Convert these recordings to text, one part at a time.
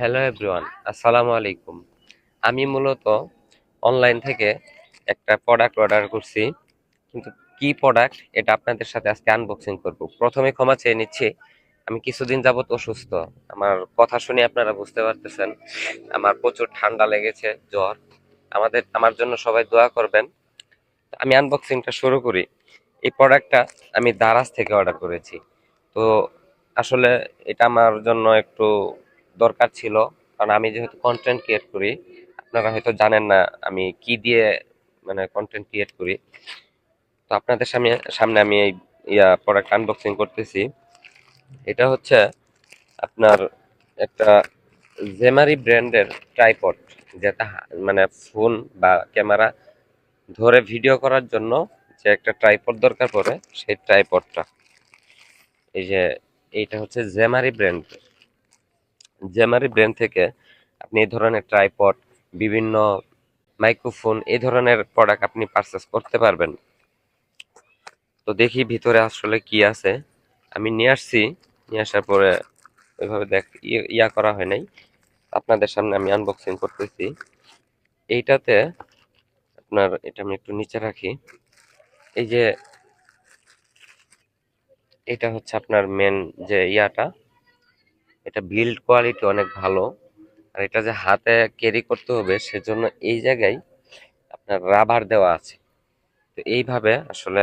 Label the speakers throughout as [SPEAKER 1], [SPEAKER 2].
[SPEAKER 1] Hello everyone, আসসালামু আলাইকুম। আমি মূলত অনলাইন থেকে একটা প্রোডাক্ট অর্ডার করছি, কিন্তু কি প্রোডাক্ট এটা আপনাদের সাথে আজকে আনবক্সিং করব। প্রথমে ক্ষমা চেয়ে নিচ্ছি, আমি কিছুদিন যাবত অসুস্থ। আমার কথা শুনে আপনারা বুঝতে পারতেছেন আমার প্রচুর ঠান্ডা লেগেছে, জ্বর। আমার জন্য সবাই দোয়া করবেন। আমি আনবক্সিংটা শুরু করি। এই প্রোডাক্টটা আমি দারাজ থেকে অর্ডার করেছি। তো আসলে এটা আমার জন্য একটু দরকার ছিল, কারণ আমি যেহেতু কন্টেন্ট ক্রিয়েট করি। আপনারা হয়তো জানেন না আমি কি দিয়ে মানে কন্টেন্ট ক্রিয়েট করি। তো আপনাদের সামনে সামনে আমি এই প্রোডাক্ট আনবক্সিং করতেছি। এটা হচ্ছে আপনার একটা জেমারি ব্র্যান্ডের ট্রাইপড, যেটা মানে ফোন বা ক্যামেরা ধরে ভিডিও করার জন্য যে একটা ট্রাইপড দরকার পড়ে, সেই ট্রাইপডটা। এই যে এইটা হচ্ছে জেমারি ব্র্যান্ড থেকে আপনি এই ধরনের ট্রাইপড, বিভিন্ন মাইক্রোফোন, এই ধরনের প্রোডাক্ট আপনি পারচেস করতে পারবেন। তো দেখি ভিতরে আসলে কি আছে। আমি নিয়ে আসছি, নিয়ে আসার পরে ওইভাবে ইয়া করা হয় নাই। আপনাদের সামনে আমি আনবক্সিং করতেছি। এইটাতে আপনার, এটা আমি একটু নিচে রাখি। এই যে এটা হচ্ছে আপনার মেন যে ইয়াটা, এটা বিল্ড কোয়ালিটি অনেক ভালো। আর এটা যে হাতে ক্যারি করতে হবে সেজন্য এই জায়গায় আপনার রাবার দেওয়া আছে। তো এইভাবে আসলে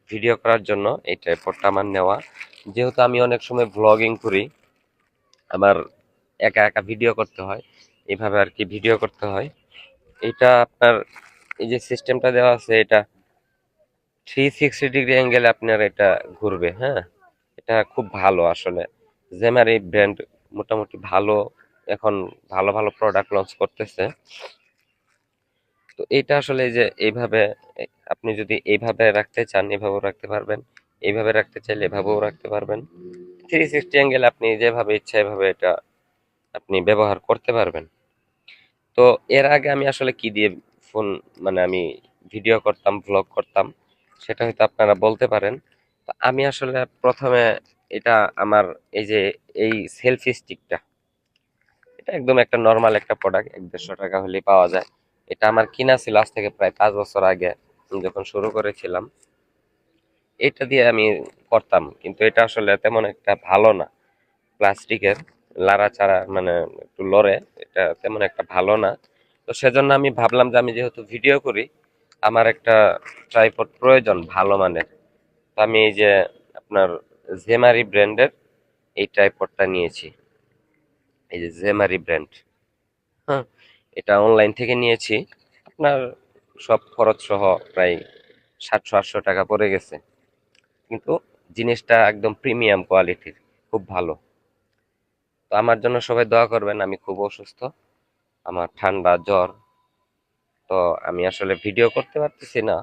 [SPEAKER 1] ভিডিও করার জন্য এই ট্রাইপডটা আমার নেওয়া। যেহেতু আমি অনেক সময় ব্লগিং করি, আমার একা একা ভিডিও করতে হয়, এইভাবে আর কি ভিডিও করতে হয়। এটা আপনার এই যে সিস্টেমটা দেওয়া আছে, এটা 360 ডিগ্রি অ্যাঙ্গেলে আপনার এটা ঘুরবে। হ্যাঁ, এটা খুব ভালো আসলে। জেমারি ব্র্যান্ড মোটামুটি ভালো, এখন ভালো ভালো প্রোডাক্ট লঞ্চ করতেছে। তো এইটা আসলে এই যে এইভাবে আপনি যদি এইভাবে রাখতে চান এভাবেও রাখতে পারবেন, এইভাবে রাখতে চাইলে এভাবেও রাখতে পারবেন। 360 অ্যাঙ্গেল আপনি যেভাবে ইচ্ছা এভাবে এটা আপনি ব্যবহার করতে পারবেন। তো এর আগে আমি আসলে কি দিয়ে ফোন মানে আমি ভিডিও করতাম, ব্লগ করতাম, সেটা হয়তো আপনারা বলতে পারেন। তো আমি আসলে প্রথমে এটা আমার এই যে এই সেলফি স্টিকটা, এটা একদম একটা নর্মাল একটা প্রোডাক্ট, 150 টাকা হলেই পাওয়া যায়। এটা আমার কিনা ছিল আজ থেকে প্রায় 5 বছর আগে, আমি যখন শুরু করেছিলাম। এটা দিয়ে আমি করতাম, কিন্তু এটা আসলে তেমন একটা ভালো না। প্লাস্টিকের লাড়াচাড়া মানে একটু লড়ে, এটা তেমন একটা ভালো না। তো সেজন্য আমি ভাবলাম যে আমি যেহেতু ভিডিও করি, আমার একটা ট্রাইপড প্রয়োজন ভালো মানের। তো আমি এই যে আপনার জেমারি ব্র্যান্ডের এই ট্রাইপডটা নিয়েছি। এই যে জেমারি ব্র্যান্ড, হ্যাঁ, এটা অনলাইন থেকে নিয়েছি। আপনার সব খরচ সহ প্রায় 700-800 টাকা পড়ে গেছে, কিন্তু জিনিসটা একদম প্রিমিয়াম কোয়ালিটির, খুব ভালো। তো আমার জন্য সবাই দোয়া করবেন, আমি খুব অসুস্থ, আমার ঠান্ডা জ্বর। তো আমি আসলে ভিডিও করতে পারতেছি না।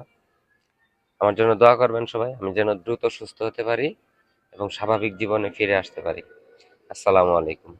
[SPEAKER 1] আমার জন্য দোয়া করবেন সবাই, আমি যেন দ্রুত সুস্থ হতে পারি এবং স্বাভাবিক জীবনে ফিরে আসতে পারি। আসসালামু আলাইকুম।